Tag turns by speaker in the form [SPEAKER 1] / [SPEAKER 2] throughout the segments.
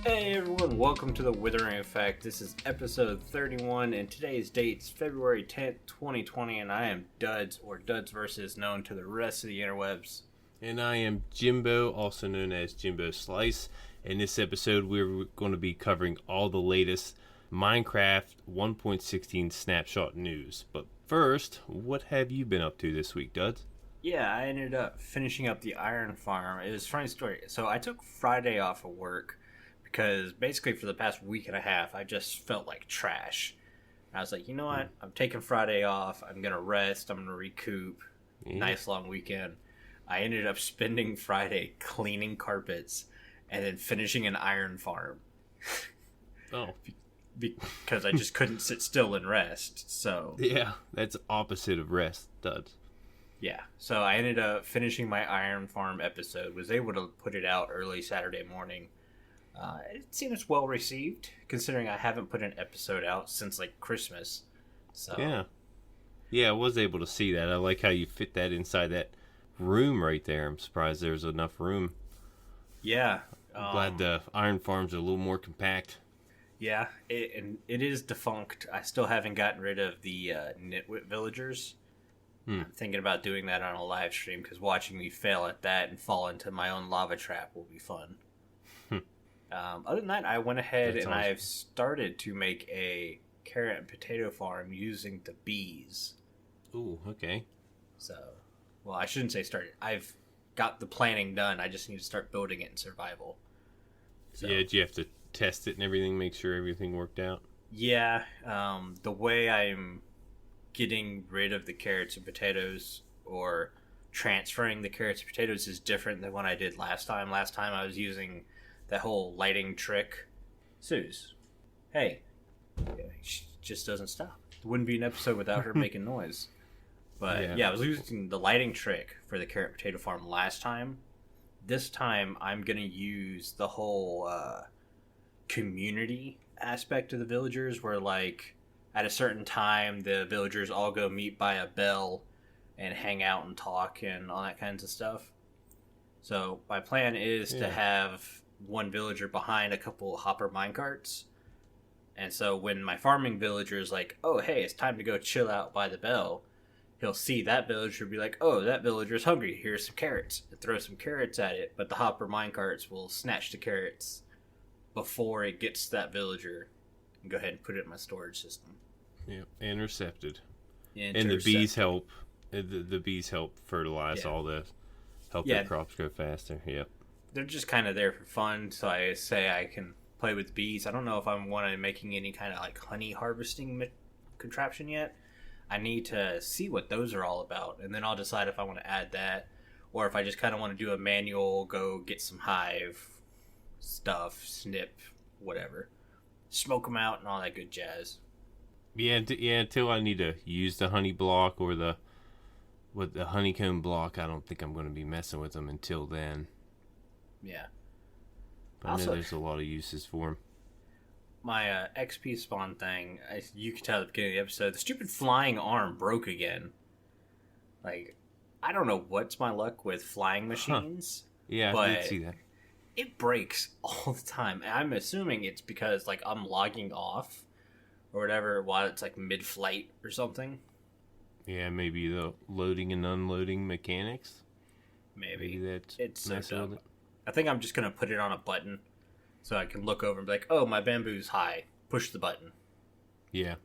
[SPEAKER 1] Hey everyone, welcome to the Withering Effect. This is episode 31, and today's date's February 10th, 2020, and I am Duds, or Duds versus, known to the rest of the interwebs.
[SPEAKER 2] And I am Jimbo, also known as Jimbo Slice. In this episode, we're going to be covering all the latest Minecraft 1.16 Snapshot news. But first, what have you been up to this week, Duds?
[SPEAKER 1] Yeah, I ended up finishing up the iron farm. It was a funny story. So I took Friday off of work because basically for the past week and a half, I just felt like trash. I was like, you know what? I'm taking Friday off. I'm going to rest. I'm going to recoup.
[SPEAKER 2] Yeah.
[SPEAKER 1] Nice long weekend. I ended up spending Friday cleaning carpets and then finishing an iron farm.
[SPEAKER 2] Oh.
[SPEAKER 1] Because I just couldn't sit still and rest. So
[SPEAKER 2] Yeah, that's opposite of rest, Duds.
[SPEAKER 1] yeah. So I ended up finishing my iron farm episode. Was able to put it out early Saturday morning. It seems well received, considering I haven't put an episode out since like Christmas. So
[SPEAKER 2] Yeah, I was able to see that. I like how you fit that inside that room right there. I'm surprised there's enough room.
[SPEAKER 1] Yeah.
[SPEAKER 2] Glad the iron farms are a little more compact.
[SPEAKER 1] Yeah, it is defunct. I still haven't gotten rid of the nitwit villagers. I'm thinking about doing that on a live stream, because watching me fail at that and fall into my own lava trap will be fun. Other than that, I went ahead and awesome. I've started to make a carrot and potato farm using the bees.
[SPEAKER 2] Ooh, okay.
[SPEAKER 1] So, well, I shouldn't say started. I've got the planning done. I just need to start building it in survival. So,
[SPEAKER 2] yeah, did you have to test it and everything, make sure everything worked out?
[SPEAKER 1] Yeah, the way I'm getting rid of the carrots and potatoes, or transferring the carrots and potatoes, is different than what I did last time. Last time I was using that whole lighting trick. Suze, hey, she just doesn't stop. It wouldn't be an episode without her making noise. But yeah, I was using the lighting trick for the carrot potato farm last time. This time I'm going to use the whole community aspect of the villagers, where like at a certain time the villagers all go meet by a bell and hang out and talk and all that kinds of stuff. So my plan is to have one villager behind a couple hopper minecarts. And so when my farming villager is like, oh, hey, it's time to go chill out by the bell, he'll see that villager be like, oh, that villager's hungry. Here's some carrots. And throw some carrots at it. But the hopper minecarts will snatch the carrots before it gets to that villager and go ahead and put it in my storage system.
[SPEAKER 2] Yeah, intercepted. And the bees help. The bees help fertilize all this. Help the crops grow faster. Yep.
[SPEAKER 1] They're just kind of there for fun, so I say I can play with bees. I don't know if I'm wanting making any kind of like honey harvesting contraption yet. I need to see what those are all about, and then I'll decide if I want to add that, or if I just kind of want to do a manual, go get some hive stuff, snip, whatever, smoke them out, and all that good jazz.
[SPEAKER 2] Yeah, until I need to use the honey block or the honeycomb block, I don't think I'm going to be messing with them until then.
[SPEAKER 1] Yeah.
[SPEAKER 2] But I know there's a lot of uses for them.
[SPEAKER 1] My XP spawn thing, you can tell at the beginning of the episode, the stupid flying arm broke again. Like, I don't know what's my luck with flying machines.
[SPEAKER 2] Yeah, I did see that.
[SPEAKER 1] It breaks all the time. And I'm assuming it's because, like, I'm logging off or whatever while it's, like, mid-flight or something.
[SPEAKER 2] Yeah, maybe the loading and unloading mechanics.
[SPEAKER 1] Maybe
[SPEAKER 2] that's
[SPEAKER 1] it's so dumb. I think I'm just going to put it on a button so I can look over and be like, oh, my bamboo's high. Push the button.
[SPEAKER 2] Yeah.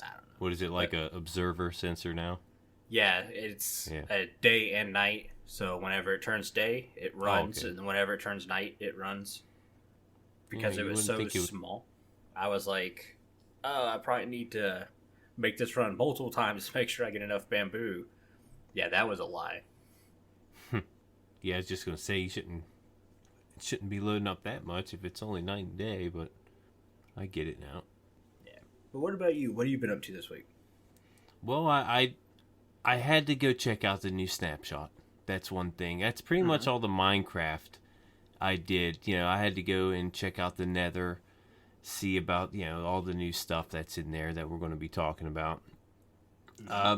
[SPEAKER 1] I don't know.
[SPEAKER 2] What is it, like a observer sensor now?
[SPEAKER 1] Yeah, it's a day and night. So whenever it turns day, it runs. And whenever it turns night, it runs. Because it was so small. I was like, oh, I probably need to make this run multiple times to make sure I get enough bamboo. Yeah, that was a lie.
[SPEAKER 2] Yeah, I was just going to say it shouldn't be loading up that much if it's only night and day, but I get it now.
[SPEAKER 1] Yeah. But what about you? What have you been up to this week?
[SPEAKER 2] Well, I had to go check out the new Snapshot. That's one thing. That's pretty much all the Minecraft I did. You know, I had to go and check out the Nether, see about, all the new stuff that's in there that we're going to be talking about.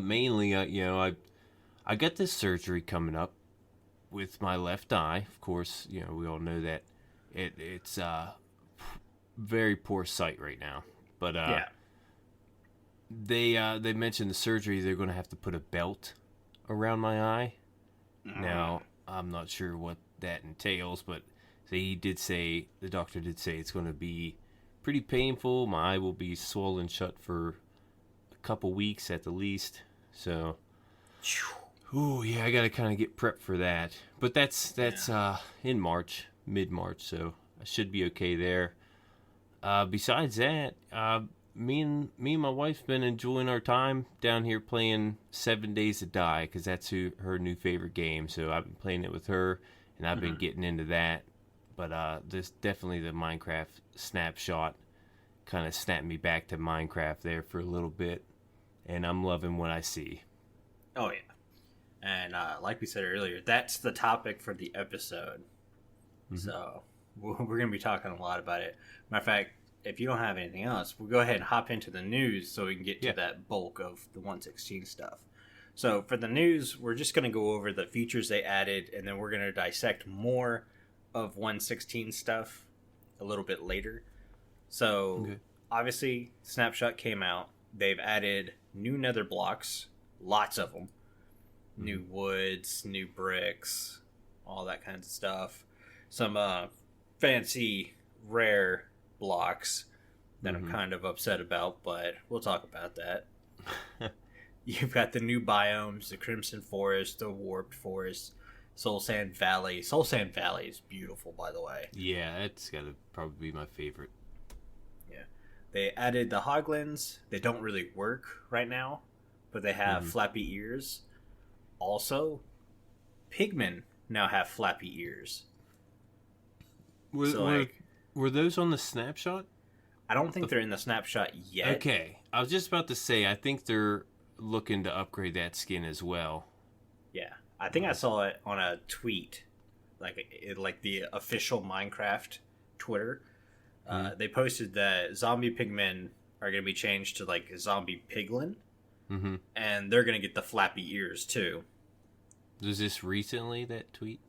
[SPEAKER 2] Mainly, I got this surgery coming up with my left eye. Of course, we all know that it's very poor sight right now. But
[SPEAKER 1] Yeah.
[SPEAKER 2] they mentioned the surgery. They're going to have to put a belt around my eye. Now, I'm not sure what that entails, but the doctor did say it's going to be pretty painful. My eye will be swollen shut for a couple weeks at the least. So, ooh, yeah, I got to kind of get prepped for that. But that's in March, mid-March, so I should be okay there. Besides that, me and my wife's been enjoying our time down here playing 7 Days to Die, because that's her new favorite game. So I've been playing it with her, and I've been getting into that. But this definitely the Minecraft Snapshot kind of snapped me back to Minecraft there for a little bit, and I'm loving what I see.
[SPEAKER 1] Oh yeah, and like we said earlier, that's the topic for the episode. So we're gonna be talking a lot about it. Matter of fact, if you don't have anything else, we'll go ahead and hop into the news so we can get to that bulk of the 116 stuff. So for the news, we're just going to go over the features they added, and then we're going to dissect more of 116 stuff a little bit later. So obviously, Snapshot came out. They've added new Nether blocks, lots of them. New woods, new bricks, all that kinds of stuff. Some fancy, rare blocks that I'm kind of upset about, but we'll talk about that. You've got the new biomes, the Crimson Forest, the Warped Forest, Soulsand Valley. Soulsand Valley is beautiful, by the way.
[SPEAKER 2] Yeah, that's got to probably be my favorite.
[SPEAKER 1] Yeah. They added the hoglins. They don't really work right now, but they have flappy ears. Also, pigmen now have flappy ears.
[SPEAKER 2] Were those on the Snapshot?
[SPEAKER 1] I don't think they're in the Snapshot yet.
[SPEAKER 2] Okay. I was just about to say, I think they're looking to upgrade that skin as well.
[SPEAKER 1] Yeah. I think I saw it on a tweet, like the official Minecraft Twitter. They posted that zombie pigmen are going to be changed to like zombie piglin, and they're going to get the flappy ears too.
[SPEAKER 2] Was this recently, that tweet?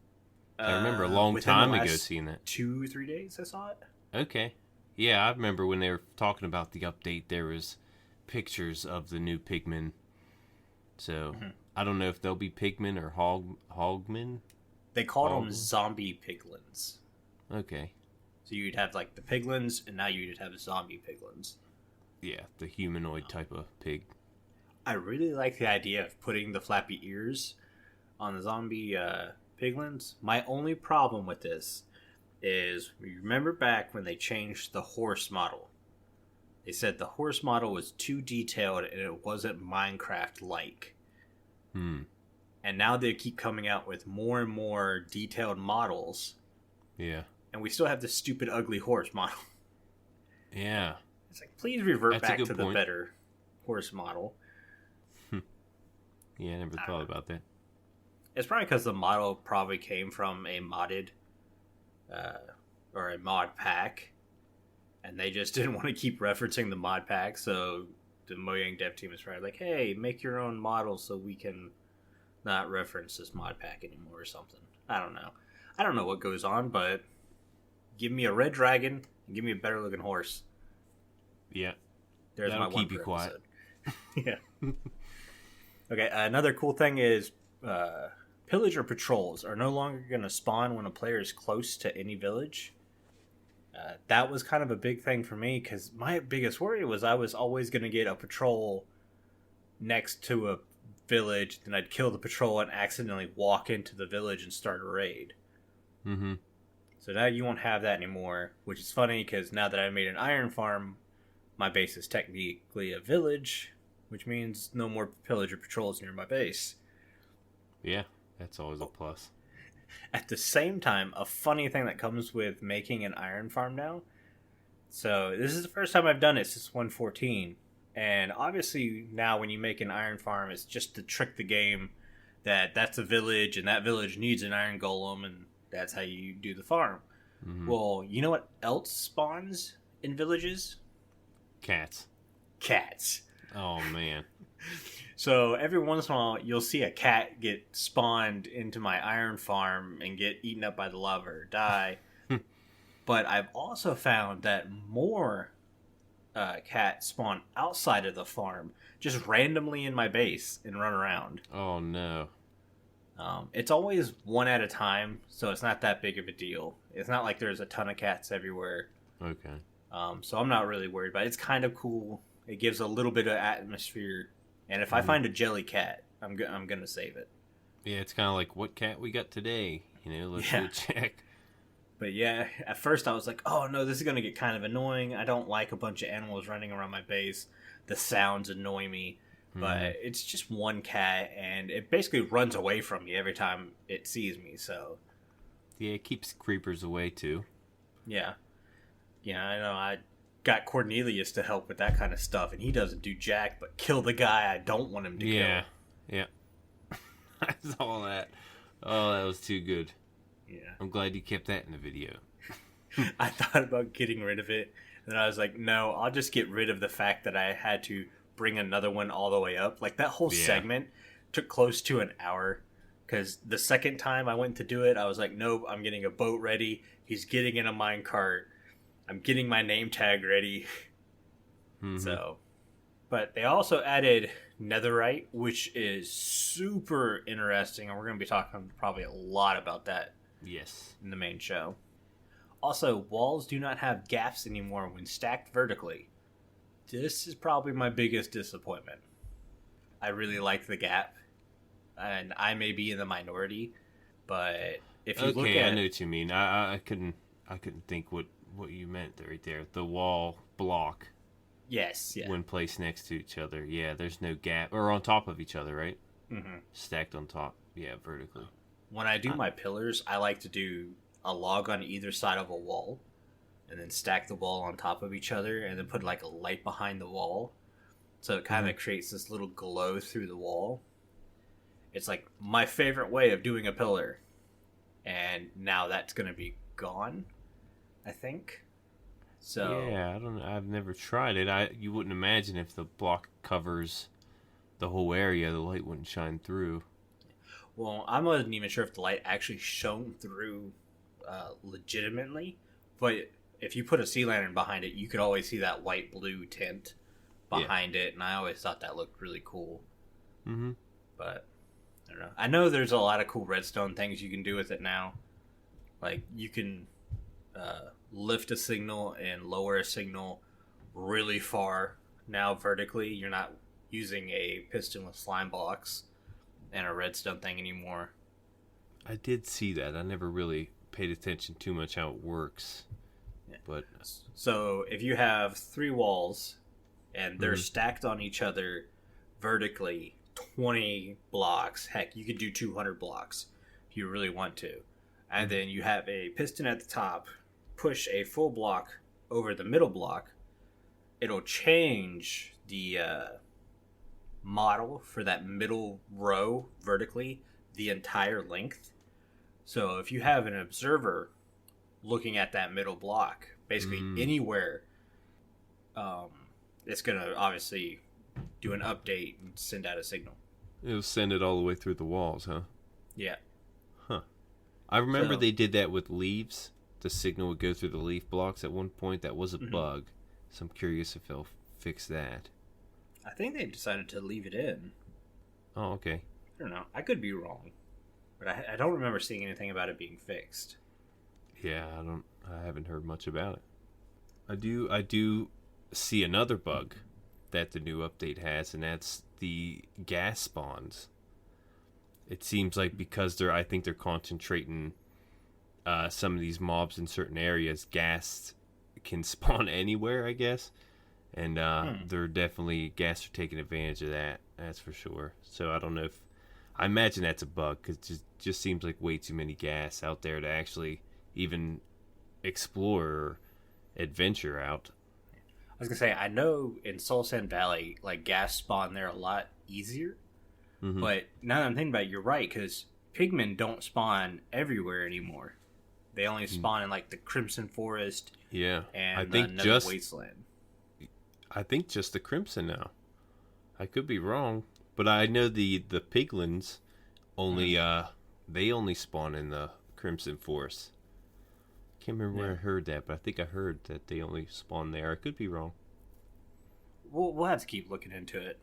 [SPEAKER 2] I remember a long time ago seeing that.
[SPEAKER 1] 2-3 days I saw it.
[SPEAKER 2] Okay. Yeah, I remember when they were talking about the update, there was pictures of the new pigmen. So, I don't know if they'll be pigmen or hogmen.
[SPEAKER 1] They called them zombie piglins.
[SPEAKER 2] Okay.
[SPEAKER 1] So you'd have like the piglins, and now you'd have zombie piglins.
[SPEAKER 2] Yeah, the humanoid type of pig.
[SPEAKER 1] I really like the idea of putting the flappy ears on the zombie piglins. My only problem with this is, remember back when they changed the horse model? They said the horse model was too detailed and it wasn't Minecraft-like. And now they keep coming out with more and more detailed models.
[SPEAKER 2] Yeah.
[SPEAKER 1] And we still have this stupid, ugly horse model.
[SPEAKER 2] Yeah.
[SPEAKER 1] It's like, please revert back to the better horse model.
[SPEAKER 2] Yeah, I never thought about that.
[SPEAKER 1] It's probably because the model probably came from a modded or a mod pack, and they just didn't want to keep referencing the mod pack, so the Mojang dev team is probably like, hey, make your own model so we can not reference this mod pack anymore or something. I don't know. I don't know what goes on, but give me a red dragon and give me a better looking horse.
[SPEAKER 2] Yeah.
[SPEAKER 1] There's
[SPEAKER 2] That'll
[SPEAKER 1] my one
[SPEAKER 2] keep you quiet.
[SPEAKER 1] Yeah. Okay, another cool thing is pillager patrols are no longer going to spawn when a player is close to any village. That was kind of a big thing for me, because my biggest worry was I was always going to get a patrol next to a village, then I'd kill the patrol and accidentally walk into the village and start a raid. So now you won't have that anymore, which is funny because now that I made an iron farm, my base is technically a village, which means no more pillager patrols near my base.
[SPEAKER 2] Yeah, that's always a plus.
[SPEAKER 1] At the same time, a funny thing that comes with making an iron farm now. So this is the first time I've done it since 1.14. And obviously now when you make an iron farm, it's just to trick the game that that's a village and that village needs an iron golem, and that's how you do the farm. Well, you know what else spawns in villages?
[SPEAKER 2] Cats.
[SPEAKER 1] Oh,
[SPEAKER 2] man.
[SPEAKER 1] So every once in a while, you'll see a cat get spawned into my iron farm and get eaten up by the lava or die. But I've also found that more cats spawn outside of the farm, just randomly in my base and run around.
[SPEAKER 2] Oh no.
[SPEAKER 1] It's always one at a time, so it's not that big of a deal. It's not like there's a ton of cats everywhere.
[SPEAKER 2] Okay.
[SPEAKER 1] So I'm not really worried, but it's kind of cool. It gives a little bit of atmosphere, and if I find a jelly cat, I'm gonna save it.
[SPEAKER 2] Yeah, it's kind of like what cat we got today. Let's go check.
[SPEAKER 1] But yeah, at first I was like, oh no, this is gonna get kind of annoying. I don't like a bunch of animals running around my base. The sounds annoy me. But it's just one cat, and it basically runs away from me every time it sees me, so...
[SPEAKER 2] Yeah, it keeps creepers away, too.
[SPEAKER 1] Yeah. Yeah, I know. I got Cornelius to help with that kind of stuff, and he doesn't do jack but kill the guy I don't want him to kill.
[SPEAKER 2] Yeah. I saw that. Oh, that was too good.
[SPEAKER 1] Yeah.
[SPEAKER 2] I'm glad you kept that in the video.
[SPEAKER 1] I thought about getting rid of it, and then I was like, no, I'll just get rid of the fact that I had to bring another one all the way up. Like, that whole segment took close to an hour, because the second time I went to do it, I was like, nope, I'm getting a boat ready. He's getting in a minecart. I'm getting my name tag ready. So, but they also added Netherite, which is super interesting, and we're going to be talking probably a lot about that in the main show. Also, walls do not have gaps anymore when stacked vertically. This is probably my biggest disappointment. I really like the gap, and I may be in the minority, but if you look at...
[SPEAKER 2] I know what you mean. I couldn't think what you meant right there. The wall block.
[SPEAKER 1] Yes, yeah.
[SPEAKER 2] When placed next to each other. Yeah, there's no gap. Or on top of each other, right?
[SPEAKER 1] Mm-hmm.
[SPEAKER 2] Stacked on top. Yeah, vertically.
[SPEAKER 1] When I do my pillars, I like to do a log on either side of a wall, and then stack the wall on top of each other, and then put like a light behind the wall, so it kind of creates this little glow through the wall. It's like my favorite way of doing a pillar, and now that's going to be gone, I think. So
[SPEAKER 2] yeah, I've never tried it. You wouldn't imagine if the block covers the whole area, the light wouldn't shine through.
[SPEAKER 1] Well, I wasn't even sure if the light actually shone through legitimately, but if you put a sea lantern behind it, you could always see that white blue tint behind it, and I always thought that looked really cool. But I don't know. I know there's a lot of cool redstone things you can do with it now. Like, you can lift a signal and lower a signal really far now vertically. You're not using a pistonless slime box and a redstone thing anymore.
[SPEAKER 2] I did see that. I never really paid attention too much how it works. But
[SPEAKER 1] so if you have 3 walls and they're stacked on each other vertically 20 blocks, heck, you could do 200 blocks if you really want to, and then you have a piston at the top, push a full block over the middle block, it'll change the model for that middle row vertically the entire length. So if you have an observer looking at that middle block, basically anywhere, it's going to obviously do an update and send out a signal.
[SPEAKER 2] It'll send it all the way through the walls, huh?
[SPEAKER 1] Yeah.
[SPEAKER 2] Huh. I remember they did that with leaves. The signal would go through the leaf blocks at one point. That was a bug. So I'm curious if they'll fix that.
[SPEAKER 1] I think they decided to leave it in.
[SPEAKER 2] Oh, okay.
[SPEAKER 1] I don't know. I could be wrong. But I don't remember seeing anything about it being fixed.
[SPEAKER 2] Yeah, I haven't heard much about it. I do see another bug that the new update has, and that's the gas spawns. It seems like because I think they're concentrating some of these mobs in certain areas, gas can spawn anywhere, I guess. And they're definitely, gas are taking advantage of that. That's for sure. So I don't know if, I imagine that's a bug, because it just seems like way too many gas out there to actually even explore or adventure out.
[SPEAKER 1] I was gonna say, I know in Soulsand Valley, like, gas spawn there a lot easier. But now that I'm thinking about it, you're right, because pigmen don't spawn everywhere anymore. They only spawn in, like, the Crimson Forest and the Nether Wasteland.
[SPEAKER 2] I think just the Crimson now. I could be wrong, but I know the piglins only they only spawn in the Crimson Forest. can't remember where I heard that, but I think I heard that they only spawn there. I could be wrong.
[SPEAKER 1] We'll have to keep looking into it.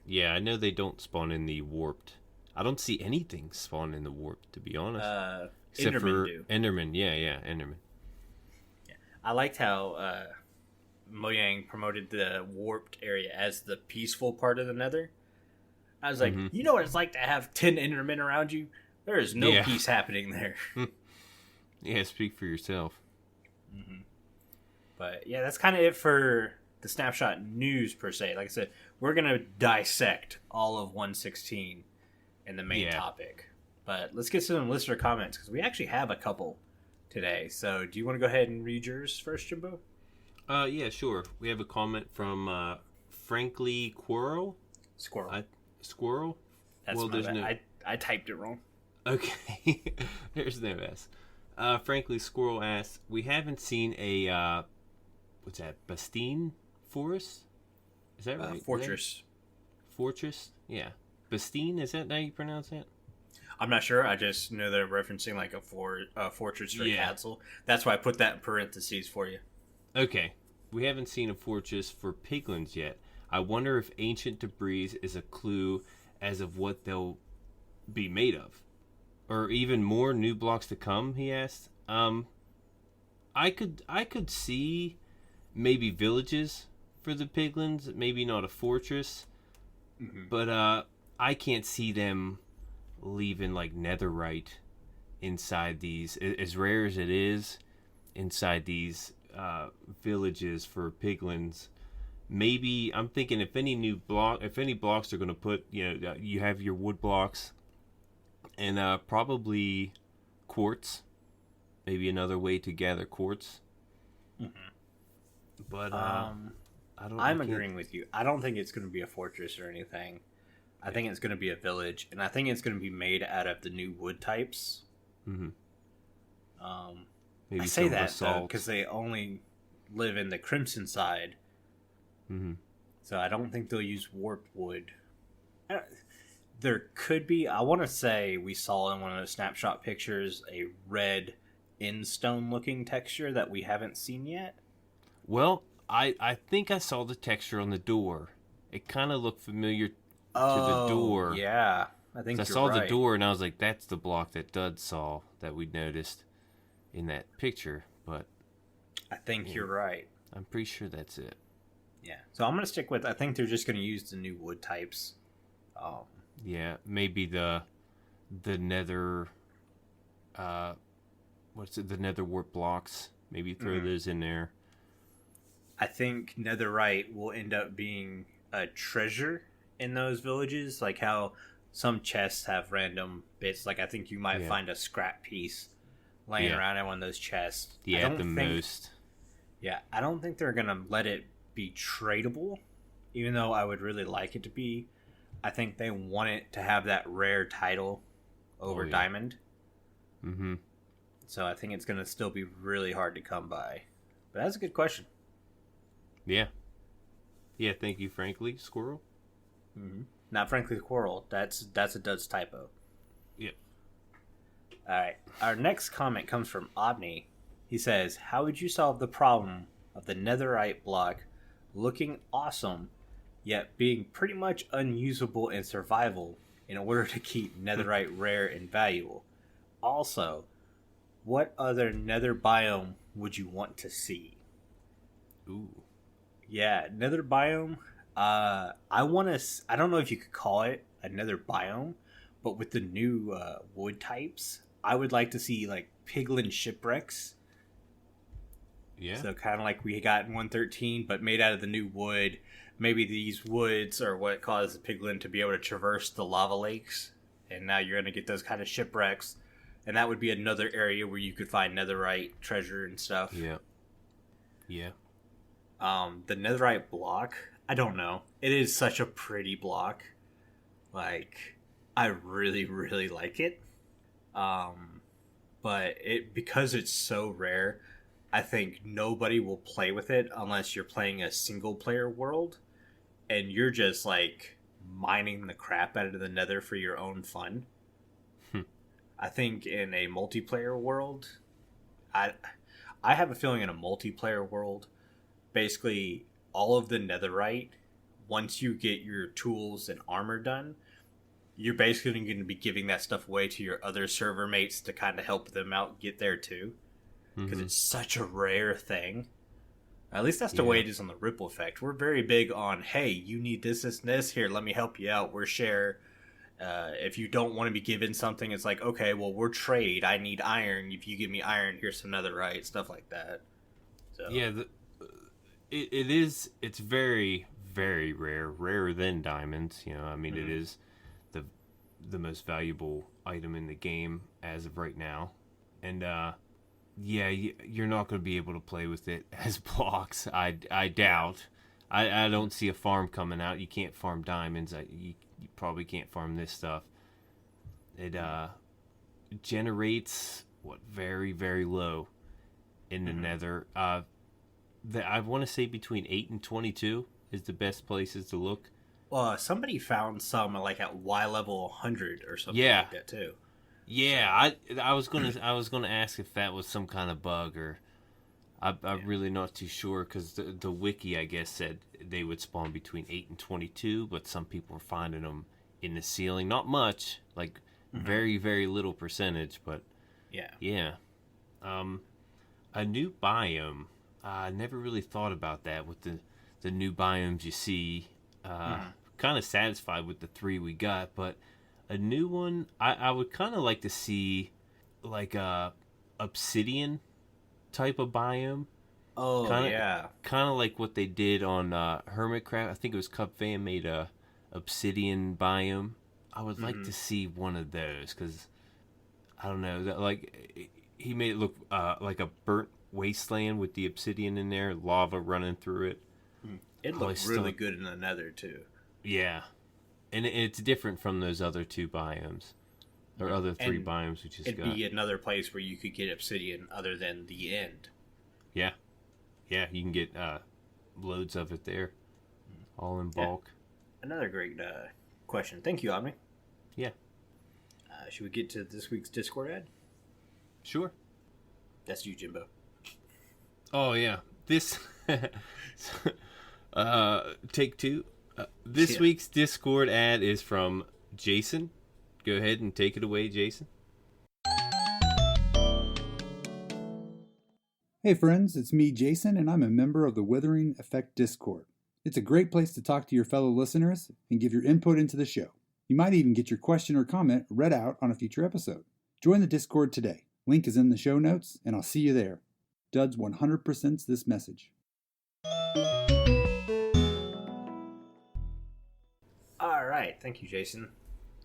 [SPEAKER 2] Yeah, I know they don't spawn in the warped. I don't see anything spawn in the warped, to be honest. Except
[SPEAKER 1] Endermen
[SPEAKER 2] for
[SPEAKER 1] do.
[SPEAKER 2] Enderman. Yeah, Enderman.
[SPEAKER 1] Yeah. I liked how Mojang promoted the warped area as the peaceful part of the Nether. I was like, you know what it's like to have 10 Endermen around you? There is no peace happening there.
[SPEAKER 2] Yeah, speak for yourself.
[SPEAKER 1] Mm-hmm. But yeah, that's kind of it for the Snapshot news, per se. Like I said, we're going to dissect all of 116 in the main topic. But let's get to some listener comments, because we actually have a couple today. So do you want to go ahead and read yours first, Jimbo?
[SPEAKER 2] Yeah, sure. We have a comment from Frankly Squirrel. Squirrel?
[SPEAKER 1] That's my bad. I typed it wrong.
[SPEAKER 2] Okay. There's no S. Frankly Squirrel asks, we haven't seen a, what's that, Bastine Forest? Is that right?
[SPEAKER 1] Fortress.
[SPEAKER 2] Fortress? Yeah. Bastine, is that how you pronounce that?
[SPEAKER 1] I'm not sure. I just know they're referencing like a fortress for a castle. That's why I put that in parentheses for you.
[SPEAKER 2] Okay. We haven't seen a fortress for piglins yet. I wonder if ancient debris is a clue as of what they'll be made of. Or even more new blocks to come, he asked. I could see maybe villages for the piglins, maybe not a fortress. Mm-hmm. But I can't see them leaving like netherite inside these, as rare as it is, inside these villages for piglins. Maybe I'm thinking if any blocks they're going to put, you have your wood blocks, and probably quartz, maybe another way to gather quartz. Mm-hmm. But
[SPEAKER 1] I'm agreeing with you. I don't think it's going to be a fortress or anything. I think it's going to be a village, and I think it's going to be made out of the new wood types. Mm-hmm. I say that though because they only live in the crimson side. Mm-hmm. So I don't think they'll use warped wood. There could be. I want to say we saw in one of those snapshot pictures a red in-stone looking texture that we haven't seen yet.
[SPEAKER 2] Well, I think I saw the texture on the door. It kind of looked familiar to the door.
[SPEAKER 1] Yeah, I think
[SPEAKER 2] I saw the door and I was like, that's the block that Dud saw that we noticed in that picture. But
[SPEAKER 1] I think you're right.
[SPEAKER 2] I'm pretty sure that's it.
[SPEAKER 1] Yeah, so I'm gonna stick with. I think they're just gonna use the new wood types.
[SPEAKER 2] Yeah, maybe the nether. What's it? The nether warp blocks. Maybe throw those in there.
[SPEAKER 1] I think netherite will end up being a treasure in those villages, like how some chests have random bits. Like I think you might find a scrap piece laying around in one of those chests.
[SPEAKER 2] Yeah, at the most.
[SPEAKER 1] Yeah, I don't think they're gonna let it be tradable, even though I would really like it to be. I think they want it to have that rare title over diamond. Mm-hmm. So I think it's going to still be really hard to come by. But that's a good question.
[SPEAKER 2] Yeah. Yeah, thank you, Frankly Squirrel.
[SPEAKER 1] Mm-hmm. Not Frankly Squirrel. That's a Dud's typo.
[SPEAKER 2] Yep.
[SPEAKER 1] All right. Our next comment comes from Obni. He says, how would you solve the problem of the netherite block looking awesome yet being pretty much unusable in survival in order to keep netherite rare and valuable? Also, what other nether biome would you want to see?
[SPEAKER 2] Ooh.
[SPEAKER 1] Yeah, nether biome. I don't know if you could call it a nether biome, but with the new wood types, I would like to see like piglin shipwrecks. Yeah. So kind of like we got in 113, but made out of the new wood. Maybe these woods are what caused the piglin to be able to traverse the lava lakes, and now you're going to get those kind of shipwrecks, and that would be another area where you could find netherite treasure and stuff.
[SPEAKER 2] Yeah. Yeah.
[SPEAKER 1] The netherite block, I don't know. It is such a pretty block. Like, I really, really like it. But because it's so rare, I think nobody will play with it unless you're playing a single player world and you're just like mining the crap out of the nether for your own fun. I think in a multiplayer world, I have a feeling in a multiplayer world, basically all of the netherite, once you get your tools and armor done, you're basically going to be giving that stuff away to your other server mates to kind of help them out get there too. Because it's such a rare thing. At least that's the way it is on the Ripple Effect. We're very big on, hey, you need this, this, and this. Here, let me help you out. We're share. If you don't want to be given something, it's like, okay, well, we're trade. I need iron. If you give me iron, here's some netherite, stuff like that. So
[SPEAKER 2] Yeah, it's very, very rare. Rarer than diamonds. I mean, it is the most valuable item in the game as of right now. And, yeah, you're not going to be able to play with it as blocks. I doubt. I don't see a farm coming out. You can't farm diamonds. You probably can't farm this stuff. It generates very, very low in the Nether. I want to say between 8 and 22 is the best places to look.
[SPEAKER 1] Well, somebody found some like at Y level 100 or something like that too.
[SPEAKER 2] Yeah, I was gonna ask if that was some kind of bug, or I'm really not too sure, because the wiki, I guess, said they would spawn between 8 and 22, but some people were finding them in the ceiling. Not much, like very, very little percentage, but yeah. A new biome. I never really thought about that with the new biomes you see. Kind of satisfied with the 3 we got, but a new one, I would kind of like to see, like a obsidian type of biome.
[SPEAKER 1] Oh,
[SPEAKER 2] Kind of like what they did on Hermitcraft. I think it was Cupfan made a obsidian biome. I would like to see one of those, because I don't know, like he made it look like a burnt wasteland with the obsidian in there, lava running through it.
[SPEAKER 1] It looked really good in the Nether too.
[SPEAKER 2] Yeah. And it's different from those other 2 biomes, or other 3 biomes we just got.
[SPEAKER 1] It'd be another place where you could get obsidian other than the end.
[SPEAKER 2] Yeah. Yeah, you can get loads of it there, all in bulk.
[SPEAKER 1] Another great question. Thank you, Omni.
[SPEAKER 2] Yeah.
[SPEAKER 1] Should we get to this week's Discord ad?
[SPEAKER 2] Sure.
[SPEAKER 1] That's you, Jimbo.
[SPEAKER 2] Oh, yeah. This... take 2. This week's Discord ad is from Jason. Go ahead and take it away, Jason.
[SPEAKER 3] Hey friends, it's me, Jason, and I'm a member of the Withering Effect Discord. It's a great place to talk to your fellow listeners and give your input into the show. You might even get your question or comment read out on a future episode. Join the Discord today. Link is in the show notes, and I'll see you there. Duds 100% this message.
[SPEAKER 1] All right. Thank you, Jason.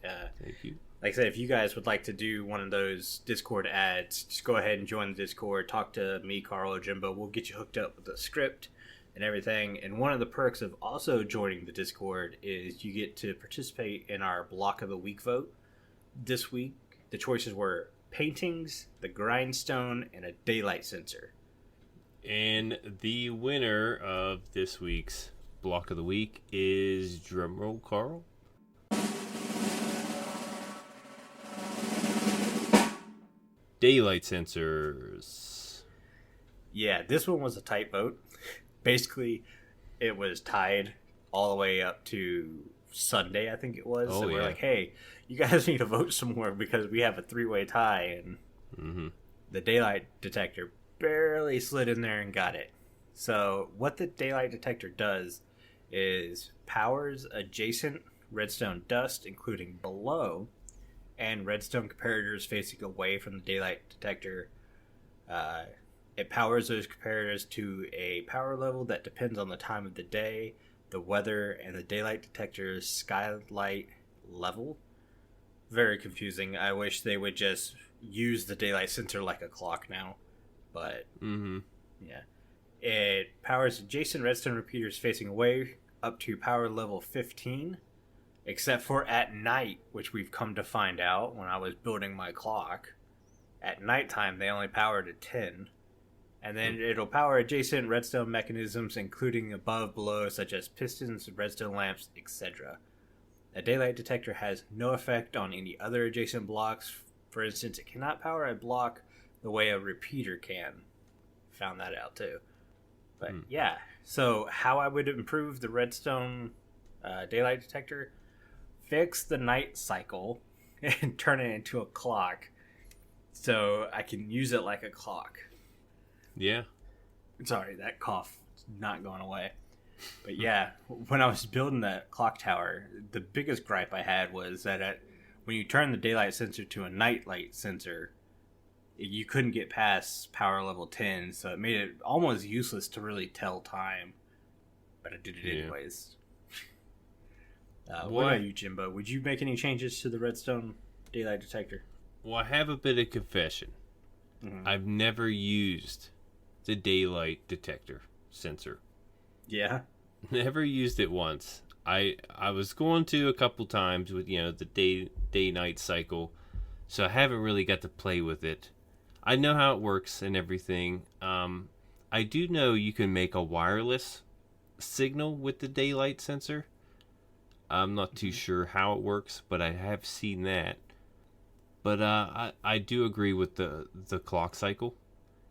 [SPEAKER 2] Thank you.
[SPEAKER 1] Like I said, if you guys would like to do one of those Discord ads, just go ahead and join the Discord. Talk to me, Carl, or Jimbo. We'll get you hooked up with the script and everything. And one of the perks of also joining the Discord is you get to participate in our Block of the Week vote. This week, the choices were paintings, the grindstone, and a daylight sensor.
[SPEAKER 2] And the winner of this week's Block of the Week is, drumroll, Carl. Daylight sensors.
[SPEAKER 1] Yeah, this one was a tight vote. Basically, it was tied all the way up to Sunday, I think it was.
[SPEAKER 2] Oh,
[SPEAKER 1] so we're
[SPEAKER 2] yeah.
[SPEAKER 1] like, hey, you guys need to vote some more because we have a 3-way tie, and the daylight detector barely slid in there and got it. So what the daylight detector does is powers adjacent redstone dust, including below, and redstone comparators facing away from the daylight detector. It powers those comparators to a power level that depends on the time of the day, the weather, and the daylight detector's skylight level. Very confusing. I wish they would just use the daylight sensor like a clock now. But, yeah. It powers adjacent redstone repeaters facing away up to power level 15. Except for at night, which we've come to find out when I was building my clock. At nighttime, they only power to 10. And then it'll power adjacent redstone mechanisms, including above, below, such as pistons, redstone lamps, etc. A daylight detector has no effect on any other adjacent blocks. For instance, it cannot power a block the way a repeater can. found that out too. But yeah, so how I would improve the redstone daylight detector: fix the night cycle and turn it into a clock, so I can use it like a clock.
[SPEAKER 2] Yeah.
[SPEAKER 1] Sorry, that cough is not going away. But yeah, when I was building that clock tower, the biggest gripe I had was that when you turn the daylight sensor to a night light sensor, you couldn't get past power level 10, so it made it almost useless to really tell time. But I did it anyways. What about you, Jimbo? Would you make any changes to the redstone daylight detector?
[SPEAKER 2] Well, I have a bit of confession. Mm-hmm. I've never used the daylight detector sensor.
[SPEAKER 1] Yeah?
[SPEAKER 2] Never used it once. I was going to a couple times with, the day-night cycle, so I haven't really got to play with it. I know how it works and everything. I do know you can make a wireless signal with the daylight sensor. I'm not too sure how it works, but I have seen that. But I do agree with the clock cycle.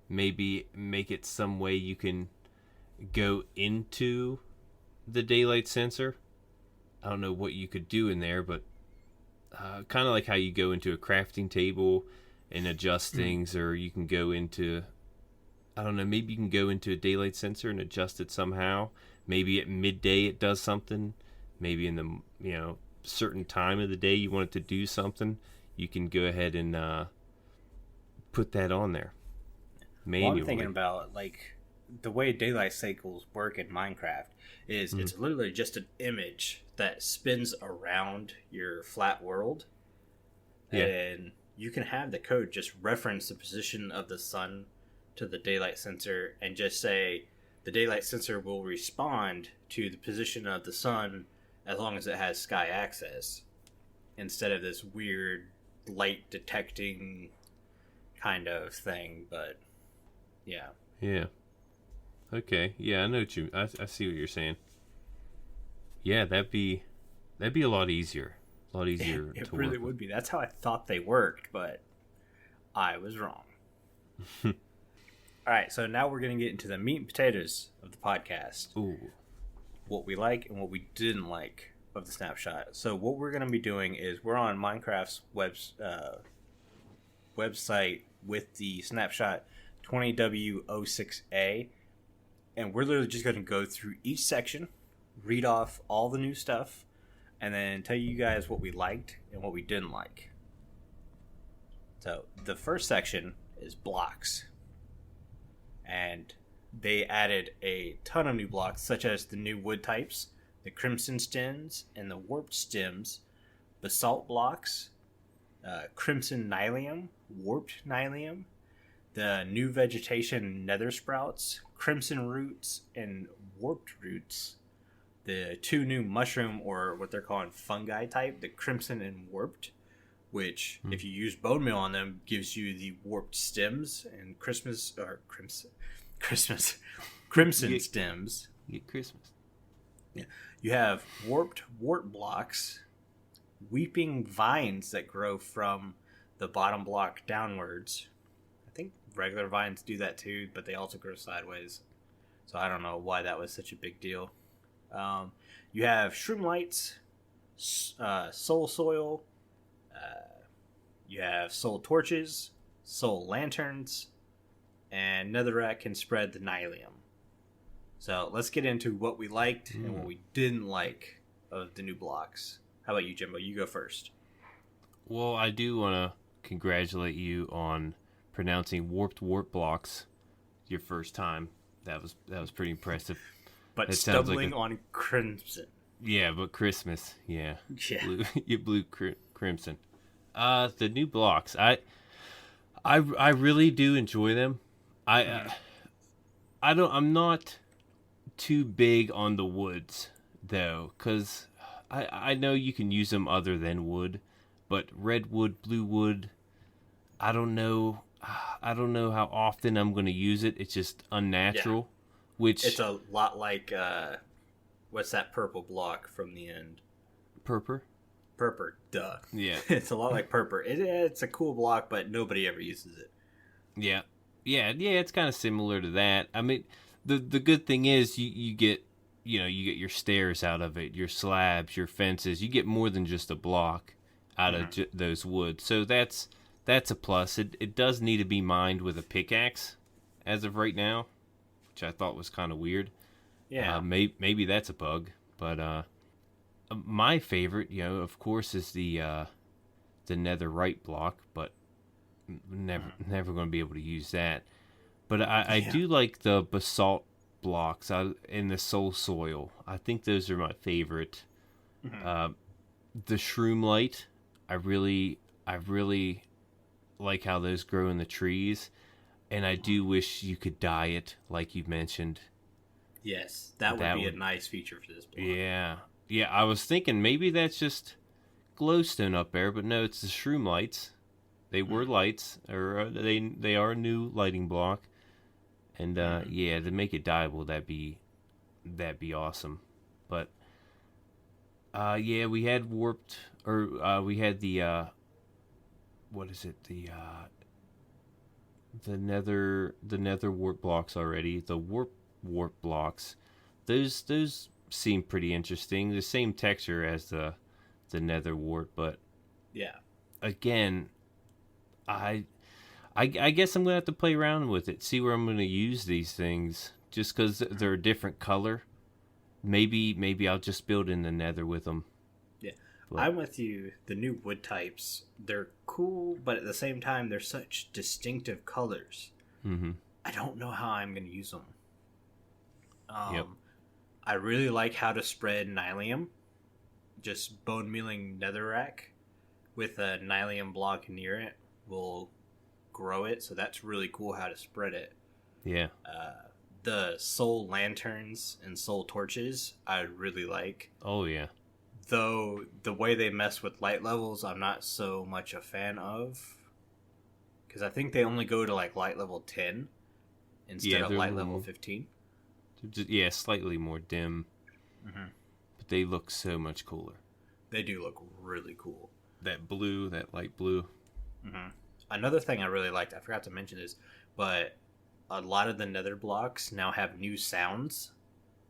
[SPEAKER 2] Maybe make it some way you can go into the daylight sensor. I don't know what you could do in there, but kind of like how you go into a crafting table and adjust things, or you can go into, I don't know, maybe you can go into a daylight sensor and adjust it somehow. Maybe at midday it does something. Maybe in the certain time of the day you want it to do something. You can go ahead and put that on there manually.
[SPEAKER 1] Well, I'm thinking about the way daylight cycles work in Minecraft is it's literally just an image that spins around your flat world, and you can have the code just reference the position of the sun to the daylight sensor and just say the daylight sensor will respond to the position of the sun as long as it has sky access, instead of this weird light detecting kind of thing. But yeah.
[SPEAKER 2] Okay, yeah, I know what I see what you're saying. Yeah, that'd be a lot easier.
[SPEAKER 1] It really would be. That's how I thought they worked, but I was wrong. All right, so now we're going to get into the meat and potatoes of the podcast.
[SPEAKER 2] Ooh.
[SPEAKER 1] What we like and what we didn't like of the snapshot. So what we're going to be doing is we're on Minecraft's website with the snapshot 20W06A, and we're literally just going to go through each section, read off all the new stuff, and then tell you guys what we liked and what we didn't like. So the first section is blocks, and they added a ton of new blocks, such as the new wood types, the crimson stems and the warped stems, basalt blocks, crimson nylium, warped nylium, the new vegetation nether sprouts, crimson roots, and warped roots, the two new mushroom, or what they're calling fungi type, the crimson and warped, which if you use bone meal on them gives you the warped stems and crimson stems.
[SPEAKER 2] You get Christmas.
[SPEAKER 1] Yeah. You have warped wart blocks, weeping vines that grow from the bottom block downwards. I think regular vines do that too, but they also grow sideways. So I don't know why that was such a big deal. You have shroom lights, soul soil. You have soul torches, soul lanterns, and netherrack can spread the nylium. So let's get into what we liked and what we didn't like of the new blocks. How about you, Jimbo? You go first.
[SPEAKER 2] Well, I do want to congratulate you on pronouncing warped blocks your first time. That was pretty impressive.
[SPEAKER 1] But it stumbling on crimson.
[SPEAKER 2] Yeah, but Christmas. Yeah.
[SPEAKER 1] Yeah.
[SPEAKER 2] You blew crimson. The new blocks. I really do enjoy them. I'm not too big on the woods though, because I know you can use them other than wood, but red wood, blue wood, I don't know how often I'm going to use it. It's just unnatural. Yeah. Which
[SPEAKER 1] it's a lot like what's that purple block from the end?
[SPEAKER 2] Purple,
[SPEAKER 1] duh.
[SPEAKER 2] Yeah.
[SPEAKER 1] It's a lot like purple. It's a cool block, but nobody ever uses it.
[SPEAKER 2] Yeah. Yeah, it's kind of similar to that. I mean, the good thing is you get you get your stairs out of it, your slabs, your fences. You get more than just a block out of those woods. So that's a plus. It does need to be mined with a pickaxe as of right now, which I thought was kind of weird.
[SPEAKER 1] Yeah.
[SPEAKER 2] Maybe that's a bug, but my favorite, of course, is the netherite block, but never going to be able to use that. But I do like the basalt blocks in the soul soil. I think those are my favorite. The shroomlight, I really like how those grow in the trees, and I do wish you could dye it, like you mentioned.
[SPEAKER 1] Yes, that would be a nice feature for this block.
[SPEAKER 2] Yeah. I was thinking maybe that's just glowstone up there, but no, it's the shroomlights. They were lights, or they are a new lighting block, and to make it dyeable, that'd be awesome. But we had warped, or we had the what is it, the nether warp blocks already. The warp blocks, those seem pretty interesting. The same texture as the nether wart, but again, I guess I'm gonna have to play around with it, see where I'm gonna use these things. Just because they're a different color, maybe I'll just build in the nether with them.
[SPEAKER 1] Yeah, but I'm with you. The new wood types, they're cool, but at the same time, they're such distinctive colors. I don't know how I'm gonna use them. I really like how to spread nylium, just bone mealing netherrack with a nylium block near it will grow it, so that's really cool how to spread it. The soul lanterns and soul torches I really like.
[SPEAKER 2] Oh yeah.
[SPEAKER 1] Though the way they mess with light levels I'm not so much a fan of, because I think they only go to like light level 10 instead of light level 15.
[SPEAKER 2] Slightly more dim, but they look so much cooler.
[SPEAKER 1] They do look really cool.
[SPEAKER 2] That light blue.
[SPEAKER 1] Another thing I really liked, I forgot to mention this, but a lot of the nether blocks now have new sounds.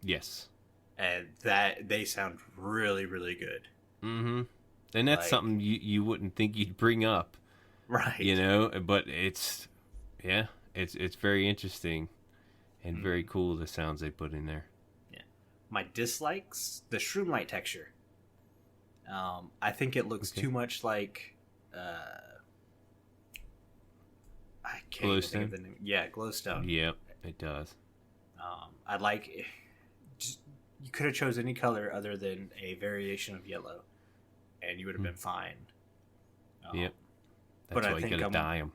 [SPEAKER 2] Yes.
[SPEAKER 1] And that they sound really, really good.
[SPEAKER 2] And that's something you wouldn't think you'd bring up.
[SPEAKER 1] Right.
[SPEAKER 2] But it's very interesting and very cool, the sounds they put in there.
[SPEAKER 1] Yeah. My dislikes, the shroomlight texture. I think it looks too much like I can't even think of the name. Yeah, glowstone.
[SPEAKER 2] Yep, it does.
[SPEAKER 1] I like you could have chose any color other than a variation of yellow, and you would have been fine.
[SPEAKER 2] Yep. That's why you gotta dye them.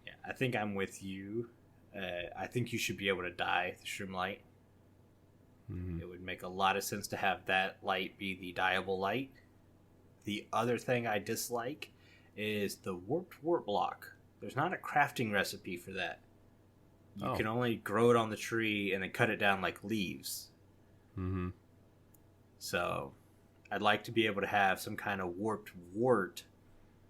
[SPEAKER 1] Yeah, I think I'm with you. I think you should be able to dye the shroomlight. It would make a lot of sense to have that light be the dyeable light. The other thing I dislike is the warped wart block. There's not a crafting recipe for that. You can only grow it on the tree and then cut it down like leaves. So I'd like to be able to have some kind of warped wart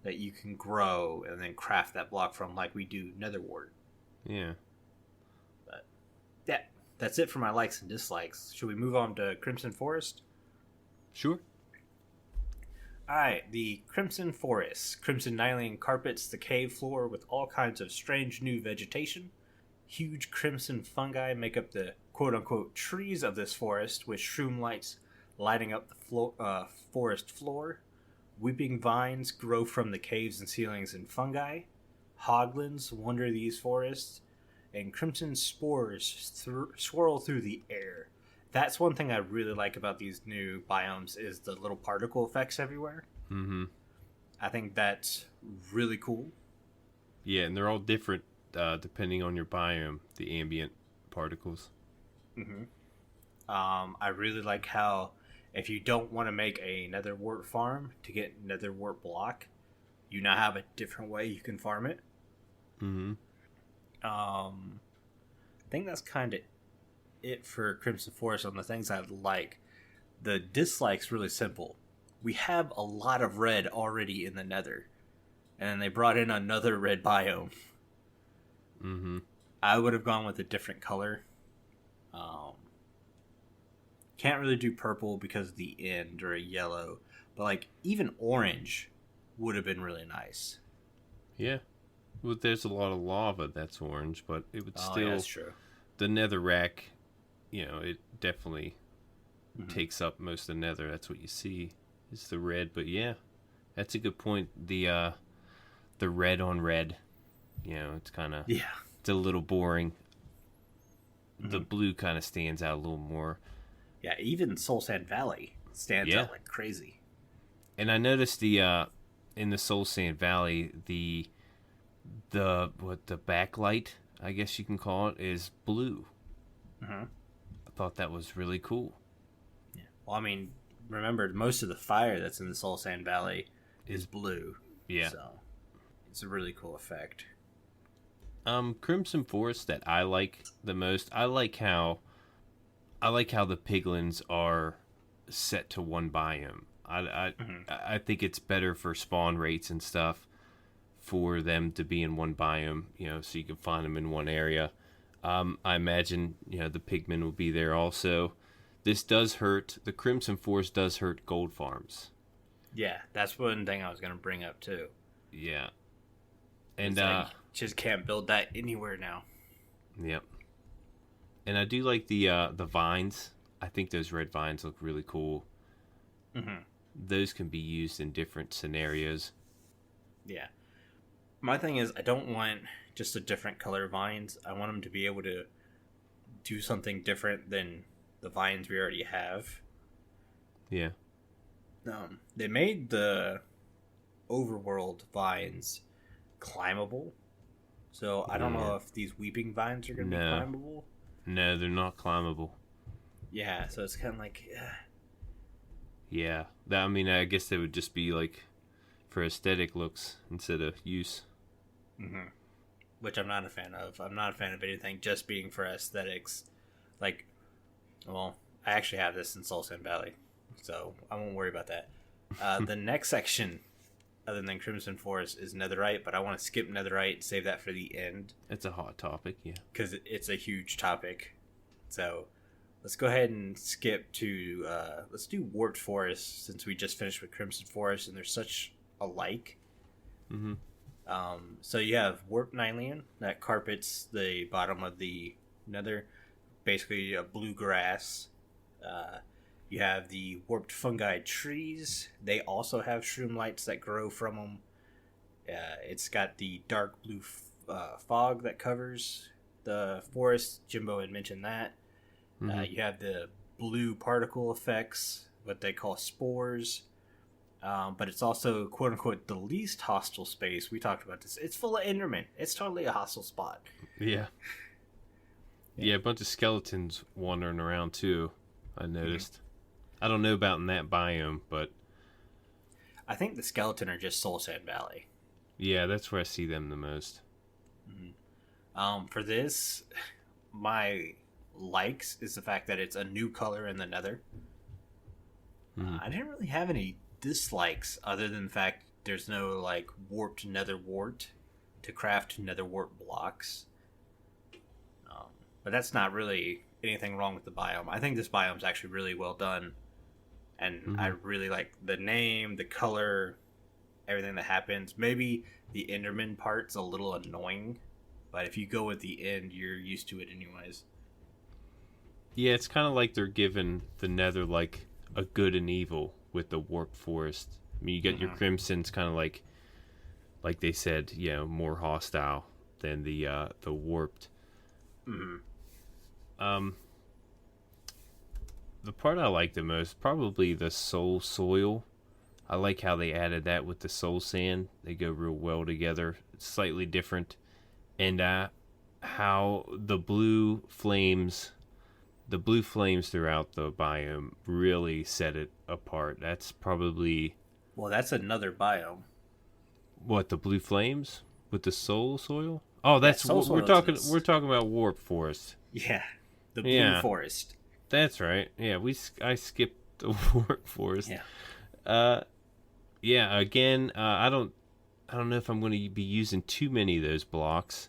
[SPEAKER 1] that you can grow and then craft that block from, like we do nether wart.
[SPEAKER 2] Yeah.
[SPEAKER 1] But yeah, that's it for my likes and dislikes. Should we move on to Crimson Forest?
[SPEAKER 2] Sure.
[SPEAKER 1] Alright, the Crimson Forest. Crimson nylium carpets the cave floor with all kinds of strange new vegetation. Huge crimson fungi make up the quote-unquote trees of this forest, with shroom lights lighting up the forest floor. Weeping vines grow from the caves and ceilings in fungi. Hoglins wander these forests, and crimson spores swirl through the air. That's one thing I really like about these new biomes is the little particle effects everywhere. I think that's really cool.
[SPEAKER 2] Yeah, and they're all different depending on your biome, the ambient particles.
[SPEAKER 1] I really like how if you don't want to make a nether wart farm to get nether wart block, you now have a different way you can farm it. I think that's kind of it for Crimson Forest on the things I like. The dislikes really simple. We have a lot of red already in the nether, and they brought in another red biome. I would have gone with a different color. Can't really do purple because of the end, or a yellow, but like even orange would have been really nice.
[SPEAKER 2] Yeah. Well, there's a lot of lava that's orange, but it would still.
[SPEAKER 1] Yeah, that's true.
[SPEAKER 2] The netherrack, it definitely takes up most of the nether. That's what you see. It's the red, but yeah, that's a good point. The red on red, it's kind of it's a little boring. The blue kind of stands out a little more.
[SPEAKER 1] Yeah, even Soulsand Valley stands out like crazy.
[SPEAKER 2] And I noticed in the Soulsand Valley, the backlight, I guess you can call it, is blue. I thought that was really cool.
[SPEAKER 1] Yeah. Well, I mean, remember, most of the fire that's in the Soulsand Valley is blue.
[SPEAKER 2] Yeah.
[SPEAKER 1] So it's a really cool effect.
[SPEAKER 2] Crimson Forest that I like the most. I like how the piglins are set to one biome. I think it's better for spawn rates and stuff for them to be in one biome, so you can find them in one area. I imagine, the pigmen will be there also. This does hurt. The Crimson Forest does hurt gold farms.
[SPEAKER 1] Yeah, that's one thing I was going to bring up too.
[SPEAKER 2] Yeah. And
[SPEAKER 1] just can't build that anywhere now.
[SPEAKER 2] Yep. And I do like the vines. I think those red vines look really cool. Those can be used in different scenarios.
[SPEAKER 1] Yeah. My thing is, I don't want just a different color vines. I want them to be able to do something different than the vines we already have.
[SPEAKER 2] Yeah.
[SPEAKER 1] They made the overworld vines climbable. So I don't know if these weeping vines are going to be climbable.
[SPEAKER 2] No, they're not climbable.
[SPEAKER 1] Yeah, so it's kind of like...
[SPEAKER 2] Yeah. I guess they would just be like for aesthetic looks instead of use.
[SPEAKER 1] Which I'm not a fan of. I'm not a fan of anything just being for aesthetics. Like, well, I actually have this in Soulsand Valley, so I won't worry about that. The next section, other than Crimson Forest, is Netherite, but I want to skip Netherite and save that for the end.
[SPEAKER 2] It's a hot topic, yeah.
[SPEAKER 1] Because it's a huge topic. So let's go ahead and skip to, let's do Warped Forest, since we just finished with Crimson Forest, and they're such alike. So you have Warped Nylian that carpets the bottom of the Nether, basically a blue grass. You have the Warped Fungi trees. They also have shroom lights that grow from them. It's got the dark blue fog that covers the forest. Jimbo had mentioned that. You have the blue particle effects, what they call spores. But it's also, quote-unquote, the least hostile space. We talked about this. It's full of Endermen. It's totally a hostile spot.
[SPEAKER 2] Yeah. Yeah, a bunch of skeletons wandering around, too, I noticed. I don't know about in that biome, but...
[SPEAKER 1] I think the skeleton are just Soulsand Valley.
[SPEAKER 2] Yeah, that's where I see them the most.
[SPEAKER 1] For this, my likes is the fact that it's a new color in the Nether. I didn't really have any dislikes other than the fact there's no like warped nether wart to craft nether wart blocks, but that's not really anything wrong with the biome. I think this biome's actually really well done, and I really like the name, the color, everything that happens. Maybe the Enderman part's a little annoying, but if you go with the end, you're used to it anyways.
[SPEAKER 2] Yeah, it's kind of like they're giving the Nether like a good and evil with the Warped Forest. I mean, you get your Crimson's kind of like they said, more hostile than the Warped. The part I like the most, probably the Soul Soil. I like how they added that with the Soul Sand. They go real well together. It's slightly different. And how the blue flames throughout the biome really set it apart. That's probably...
[SPEAKER 1] Well, that's another biome.
[SPEAKER 2] What, the blue flames with the soul soil? Oh, that's
[SPEAKER 1] soul
[SPEAKER 2] we're
[SPEAKER 1] soil
[SPEAKER 2] talking. We're talking about Warp Forest.
[SPEAKER 1] Yeah, the blue forest.
[SPEAKER 2] That's right. Yeah, I skipped the Warp Forest.
[SPEAKER 1] Yeah.
[SPEAKER 2] Again, I don't know if I'm going to be using too many of those blocks.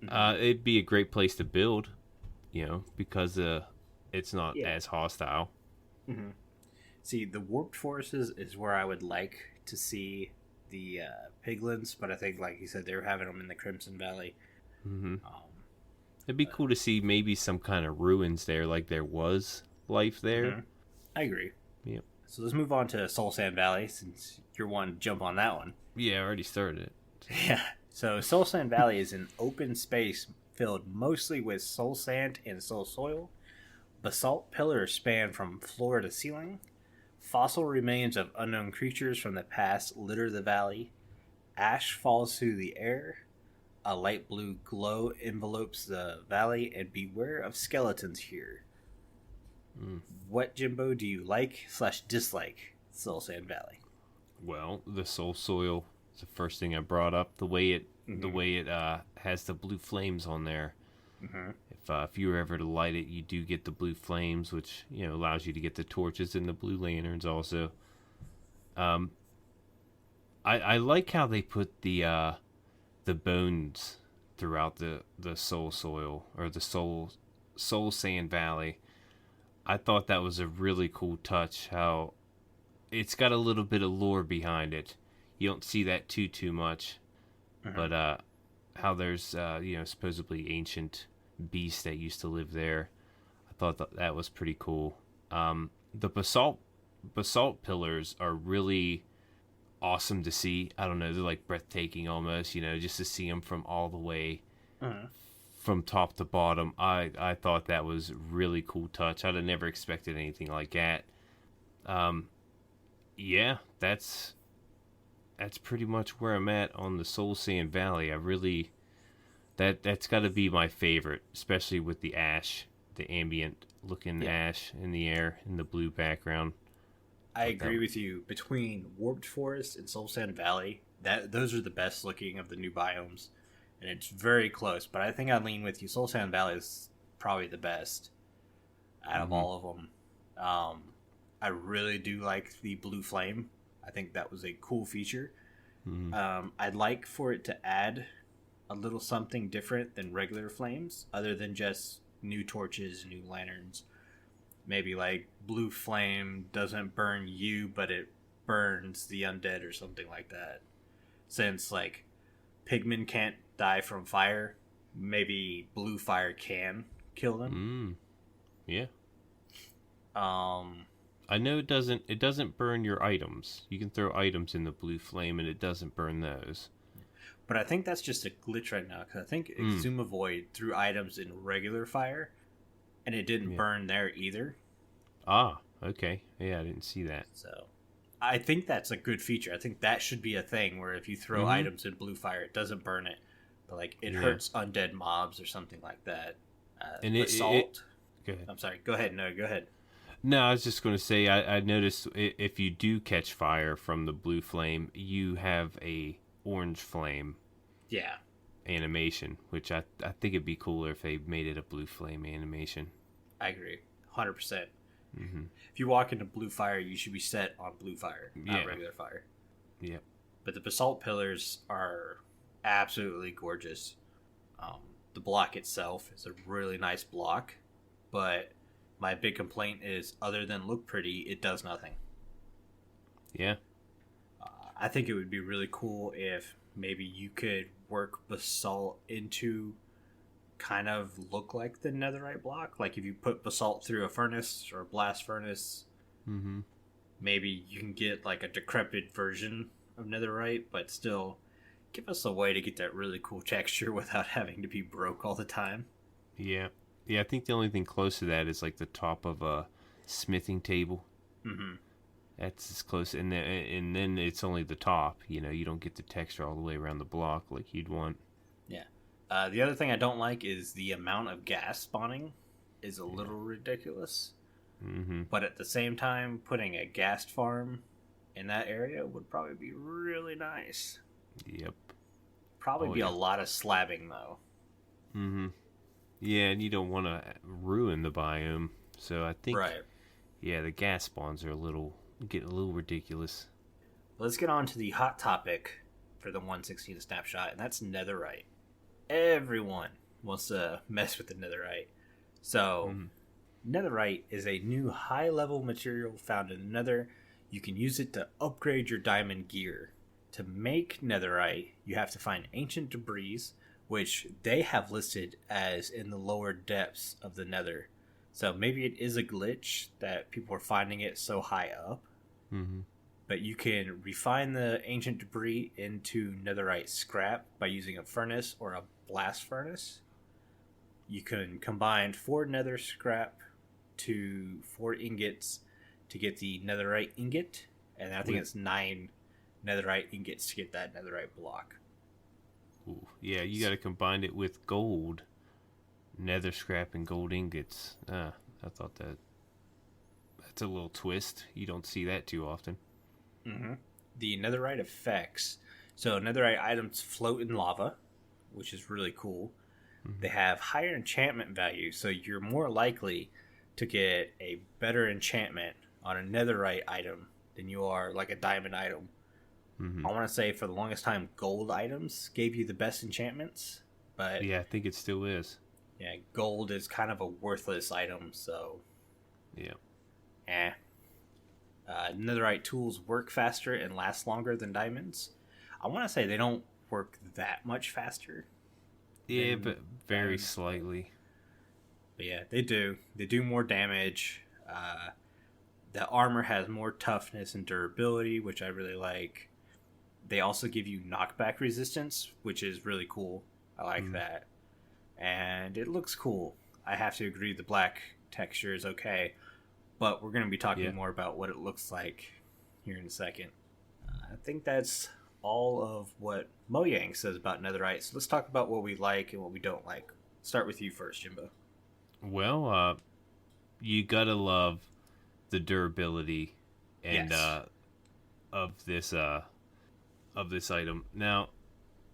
[SPEAKER 2] It'd be a great place to build, because it's not
[SPEAKER 1] Yeah.
[SPEAKER 2] as hostile.
[SPEAKER 1] Mm-hmm. See, the warped forests is where I would like to see the piglins, but I think, like you said, they were having them in the Crimson Valley.
[SPEAKER 2] hmm
[SPEAKER 1] Um,
[SPEAKER 2] It'd be cool to see maybe some kind of ruins there, like there was life there.
[SPEAKER 1] mhm. I agree.
[SPEAKER 2] Yep.
[SPEAKER 1] So let's move on to Soulsand Valley, since you're one to jump on that one.
[SPEAKER 2] Yeah, I already started it.
[SPEAKER 1] Yeah. So Soulsand Valley is an open space filled mostly with soul sand and soul soil. Basalt pillars span from floor to ceiling. Fossil remains of unknown creatures from the past litter the valley. Ash falls through the air. A light blue glow envelopes the valley, and beware of skeletons here.
[SPEAKER 2] Mm.
[SPEAKER 1] What, Jimbo, do you like/dislike Soulsand Valley?
[SPEAKER 2] Well, the soul soil is the first thing I brought up. The way it has the blue flames on there.
[SPEAKER 1] Mm-hmm.
[SPEAKER 2] If you were ever to light it, you do get the blue flames, which allows you to get the torches and the blue lanterns also. I like how they put the bones throughout the soul soil, or the soul sand valley. I thought that was a really cool touch. How it's got a little bit of lore behind it. You don't see that too much, but how there's supposedly ancient beasts that used to live there. I thought that was pretty cool. The basalt pillars are really awesome to see. I don't know, they're like breathtaking almost. Just to see them from all the way from top to bottom. I thought that was really cool touch. I'd have never expected anything like that. Yeah, that's pretty much where I'm at on the Soulsand Valley. I really that's got to be my favorite, especially with the ash, the ambient looking ash in the air in the blue background.
[SPEAKER 1] I agree with you. Between Warped Forest and Soulsand Valley, those are the best looking of the new biomes, and it's very close. But I think I lean with you. Soulsand Valley is probably the best out of all of them. I really do like the blue flame. I think that was a cool feature. I'd like for it to add a little something different than regular flames, other than just new torches, new lanterns. Maybe like blue flame doesn't burn you, but it burns the undead or something like that. Since like pigmen can't die from fire, maybe blue fire can kill them.
[SPEAKER 2] Yeah.
[SPEAKER 1] I
[SPEAKER 2] know it doesn't burn your items. You can throw items in the blue flame and it doesn't burn those.
[SPEAKER 1] But I think that's just a glitch right now, because I think Exumavoid threw items in regular fire, and it didn't burn there either.
[SPEAKER 2] Ah, okay. Yeah, I didn't see that.
[SPEAKER 1] So I think that's a good feature. I think that should be a thing where if you throw items in blue fire, it doesn't burn it, but like it hurts undead mobs or something like that.
[SPEAKER 2] And
[SPEAKER 1] Assault.
[SPEAKER 2] Go ahead.
[SPEAKER 1] I'm sorry. Go ahead. No, go ahead.
[SPEAKER 2] No, I was just going to say, I noticed if you do catch fire from the blue flame, you have a orange flame animation, which I think it'd be cooler if they made it a blue flame animation.
[SPEAKER 1] I agree. 100%. If you walk into blue fire, you should be set on blue fire, not regular fire.
[SPEAKER 2] Yep.
[SPEAKER 1] But the basalt pillars are absolutely gorgeous. The block itself is a really nice block, but my big complaint is, other than look pretty, it does nothing.
[SPEAKER 2] Yeah.
[SPEAKER 1] I think it would be really cool if maybe you could work basalt into kind of look like the netherite block. Like if you put basalt through a furnace or a blast furnace, maybe you can get like a decrepit version of netherite, but still give us a way to get that really cool texture without having to be broke all the time.
[SPEAKER 2] Yeah. Yeah, I think the only thing close to that is like the top of a smithing table. That's as close, and then it's only the top. You don't get the texture all the way around the block like you'd want.
[SPEAKER 1] Yeah. The other thing I don't like is the amount of gas spawning is a little ridiculous. But at the same time, putting a ghast farm in that area would probably be really nice.
[SPEAKER 2] Yep.
[SPEAKER 1] Probably be a lot of slabbing though.
[SPEAKER 2] Yeah, and you don't want to ruin the biome, so I think the gas spawns are getting a little ridiculous.
[SPEAKER 1] Let's get on to the hot topic for the 116 snapshot, and that's netherite. everyone wants to mess with the netherite. So, netherite is a new high-level material found in the nether. You can use it to upgrade your diamond gear. To make netherite, you have to find ancient debris, which they have listed as in the lower depths of the nether. So maybe it is a glitch that people are finding it so high up.
[SPEAKER 2] Mm-hmm.
[SPEAKER 1] But you can refine the ancient debris into netherite scrap by using a furnace or a blast furnace. You can combine 4 nether scrap to 4 ingots to get the netherite ingot. And I think it's 9 netherite ingots to get that netherite block.
[SPEAKER 2] Ooh, yeah, you got to combine it with gold. Nether scrap and gold ingots. I thought that's a little twist. You don't see that too often.
[SPEAKER 1] Mm-hmm. The netherite effects. So netherite items float in lava, which is really cool. Mm-hmm. They have higher enchantment value, so you're more likely to get a better enchantment on a netherite item than you are like a diamond item. Mm-hmm. I want to say for the longest time, gold items gave you the best enchantments, but
[SPEAKER 2] yeah, I think it still is.
[SPEAKER 1] Yeah, gold is kind of a worthless item, so
[SPEAKER 2] yeah.
[SPEAKER 1] Netherite tools work faster and last longer than diamonds. I want to say they don't work that much faster.
[SPEAKER 2] Yeah, but very slightly.
[SPEAKER 1] But yeah, they do. They do more damage. The armor has more toughness and durability, which I really like. They also give you knockback resistance, which is really cool. I like that. And it looks cool. I have to agree the black texture is okay. But we're going to be talking more about what it looks like here in a second. I think that's all of what Mojang says about netherite. So let's talk about what we like and what we don't like. Start with you first, Jimbo.
[SPEAKER 2] Well, you got to love the durability and of this item. Now,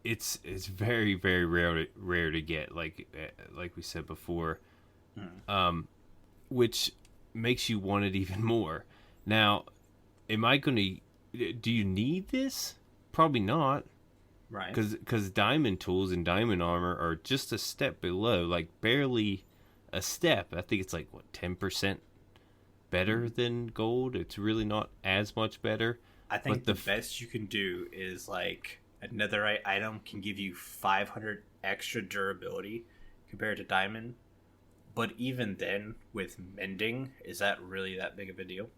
[SPEAKER 2] it's very, very rare to get, like we said before, which makes you want it even more. Now, do you need this? Probably not,
[SPEAKER 1] right?
[SPEAKER 2] Because diamond tools and diamond armor are just a step below, like barely a step. I think it's like 10% better than gold. It's really not as much better.
[SPEAKER 1] I think the best you can do is like a netherite item can give you 500 extra durability compared to diamond. But even then, with mending, is that really that big of a deal?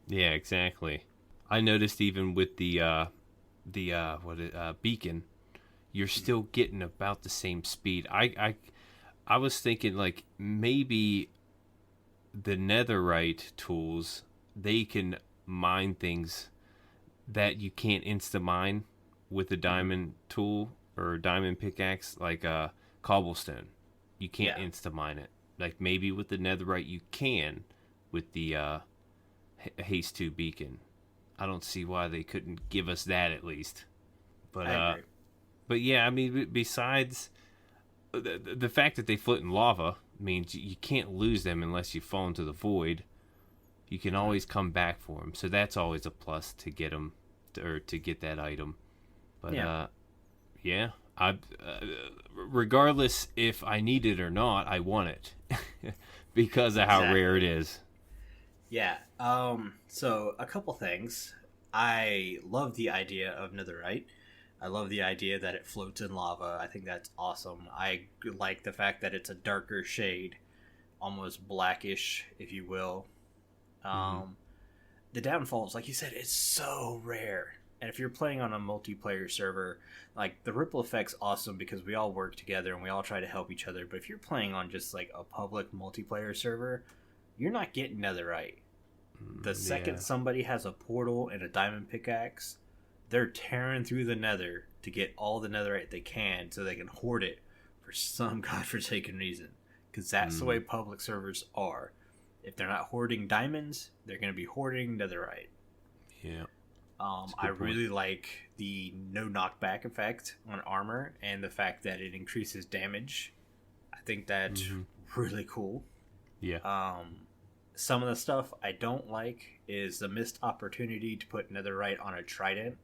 [SPEAKER 2] Yeah, exactly. I noticed even with the beacon, you're still getting about the same speed. I was thinking like maybe the netherite tools, they can mine things that you can't insta mine with a diamond tool or a diamond pickaxe, like a cobblestone. You can't insta mine it. Like maybe with the netherite you can with the haste 2 beacon. I don't see why they couldn't give us that at least. But yeah, I mean, besides the fact that they float in lava means you can't lose them unless you fall into the void. You can always come back for them, so that's always a plus to get them or to get that item. But I regardless if I need it or not, I want it because of how rare it is.
[SPEAKER 1] Yeah. So a couple things. I love the idea of netherite. I love the idea that it floats in lava. I think that's awesome. I like the fact that it's a darker shade, almost blackish, if you will. The downfalls, like you said, it's so rare. And if you're playing on a multiplayer server, like the ripple effect's awesome because we all work together and we all try to help each other. But if you're playing on just like a public multiplayer server, you're not getting netherite. The second somebody has a portal and a diamond pickaxe, they're tearing through the nether to get all the netherite they can so they can hoard it for some godforsaken reason. Because that's the way public servers are. If they're not hoarding diamonds, they're going to be hoarding netherite.
[SPEAKER 2] Yeah.
[SPEAKER 1] I really like the no knockback effect on armor and the fact that it increases damage. I think that's really cool.
[SPEAKER 2] Yeah.
[SPEAKER 1] Some of the stuff I don't like is the missed opportunity to put netherite on a trident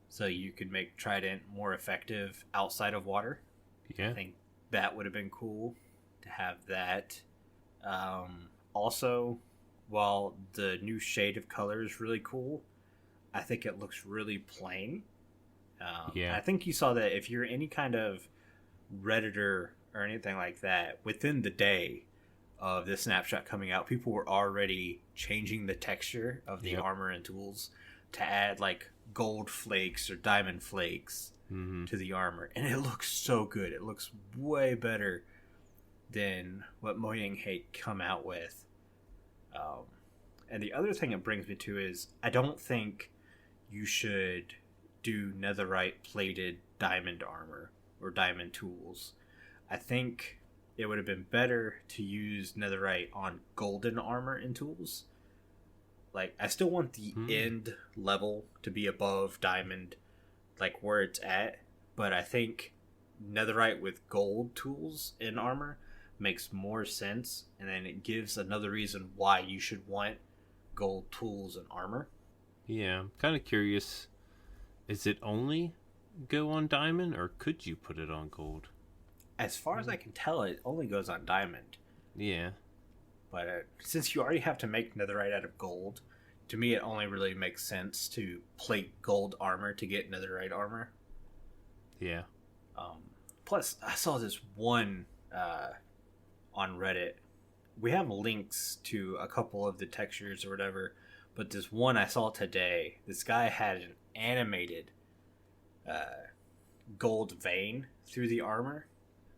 [SPEAKER 1] so you could make trident more effective outside of water.
[SPEAKER 2] Yeah.
[SPEAKER 1] I think that would have been cool to have that. Also, while the new shade of color is really cool, I think it looks really plain.
[SPEAKER 2] Yeah.
[SPEAKER 1] I think you saw that if you're any kind of Redditor or anything like that, within the day of this snapshot coming out, people were already changing the texture of the armor and tools to add like gold flakes or diamond flakes to the armor, and it looks so good. It looks way better than what Mojang had come out with. And the other thing it brings me to is I don't think you should do netherite plated diamond armor or diamond tools. I think it would have been better to use netherite on golden armor and tools. Like, I still want the end level to be above diamond, like where it's at, but I think netherite with gold tools in armor makes more sense, and then it gives another reason why you should want gold tools and armor.
[SPEAKER 2] Yeah, I'm kind of curious. Is it only go on diamond, or could you put it on gold?
[SPEAKER 1] As far as I can tell, it only goes on diamond.
[SPEAKER 2] Yeah.
[SPEAKER 1] But since you already have to make netherite out of gold, to me it only really makes sense to plate gold armor to get netherite armor.
[SPEAKER 2] Yeah.
[SPEAKER 1] Plus, I saw this one on Reddit. We have links to a couple of the textures or whatever, but this one I saw today, this guy had an animated gold vein through the armor.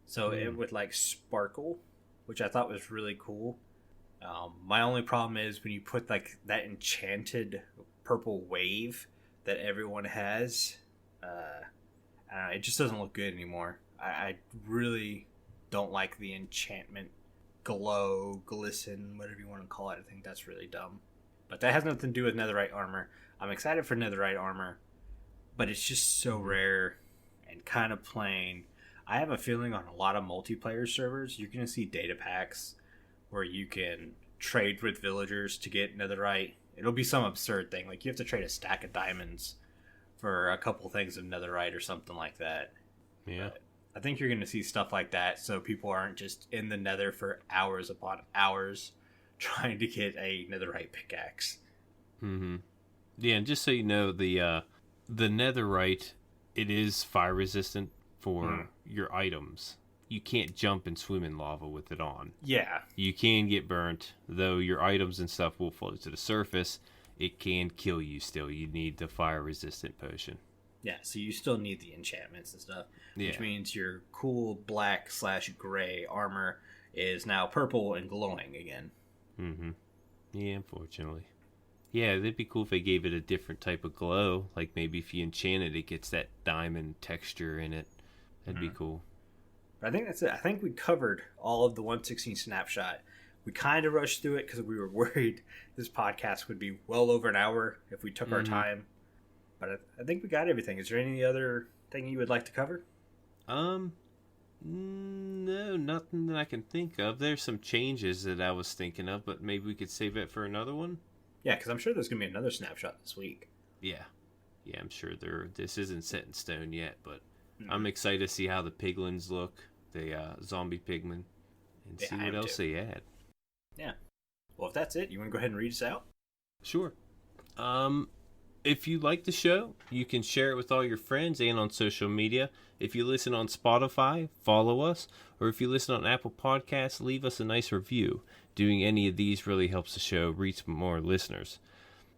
[SPEAKER 1] So it would like sparkle, which I thought was really cool. My only problem is when you put like that enchanted purple wave that everyone has, I don't know, it just doesn't look good anymore. I really don't like the enchantment glow, glisten, whatever you want to call it. I think that's really dumb. But that has nothing to do with netherite armor. I'm excited for netherite armor, but it's just so rare and kind of plain. I have a feeling on a lot of multiplayer servers, you're going to see data packs where you can trade with villagers to get netherite. It'll be some absurd thing. Like you have to trade a stack of diamonds for a couple things of netherite or something like that.
[SPEAKER 2] Yeah.
[SPEAKER 1] But I think you're going to see stuff like that so people aren't just in the nether for hours upon hours trying to get a netherite pickaxe.
[SPEAKER 2] Yeah, and just so you know, the netherite, it is fire resistant for your items. You can't jump and swim in lava with it on.
[SPEAKER 1] Yeah.
[SPEAKER 2] You can get burnt, though your items and stuff will float to the surface. It can kill you still. You need the fire resistant potion.
[SPEAKER 1] Yeah, so you still need the enchantments and stuff.
[SPEAKER 2] Yeah.
[SPEAKER 1] Which means your cool black/gray armor is now purple and glowing again.
[SPEAKER 2] Yeah, unfortunately. Yeah, it'd be cool if they gave it a different type of glow. Like maybe if you enchant it, it gets that diamond texture in it. That'd be cool.
[SPEAKER 1] But I think that's it. I think we covered all of the 116 snapshot. We kind of rushed through it because we were worried this podcast would be well over an hour if we took our time. But I think we got everything. Is there any other thing you would like to cover?
[SPEAKER 2] No, nothing that I can think of. There's some changes that I was thinking of, but maybe we could save it for another one.
[SPEAKER 1] Yeah, because I'm sure there's going to be another snapshot this week.
[SPEAKER 2] Yeah, I'm sure this isn't set in stone yet, but I'm excited to see how the piglins look, the zombie pigmen, and see what else they add.
[SPEAKER 1] Yeah. Well, if that's it, you want to go ahead and read us out?
[SPEAKER 2] Sure. If you like the show, you can share it with all your friends and on social media. If you listen on Spotify, follow us. Or if you listen on Apple Podcasts, leave us a nice review. Doing any of these really helps the show reach more listeners.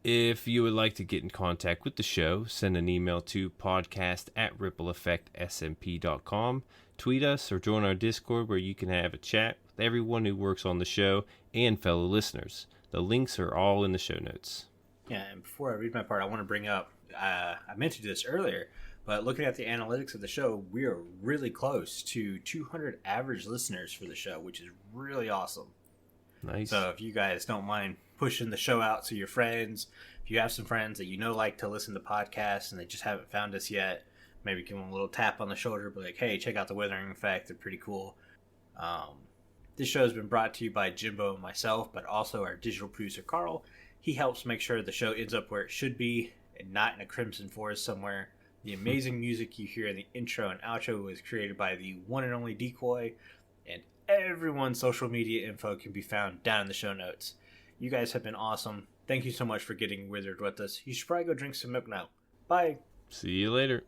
[SPEAKER 2] If you would like to get in contact with the show, send an email to podcast@rippleeffectsmp.com. Tweet us or join our Discord where you can have a chat with everyone who works on the show and fellow listeners. The links are all in the show notes.
[SPEAKER 1] Yeah, and before I read my part, I want to bring up, I meant to do this earlier, but looking at the analytics of the show, we are really close to 200 average listeners for the show, which is really awesome.
[SPEAKER 2] Nice.
[SPEAKER 1] So if you guys don't mind pushing the show out to your friends, if you have some friends that you know like to listen to podcasts and they just haven't found us yet, maybe give them a little tap on the shoulder, be like, hey, check out the Withering Effect, they're pretty cool. This show has been brought to you by Jimbo and myself, but also our digital producer, Carl. He helps make sure the show ends up where it should be and not in a crimson forest somewhere. The amazing music you hear in the intro and outro was created by the one and only Decoy, and everyone's social media info can be found down in the show notes. You guys have been awesome. Thank you so much for getting withered with us. You should probably go drink some milk now. Bye.
[SPEAKER 2] See you later.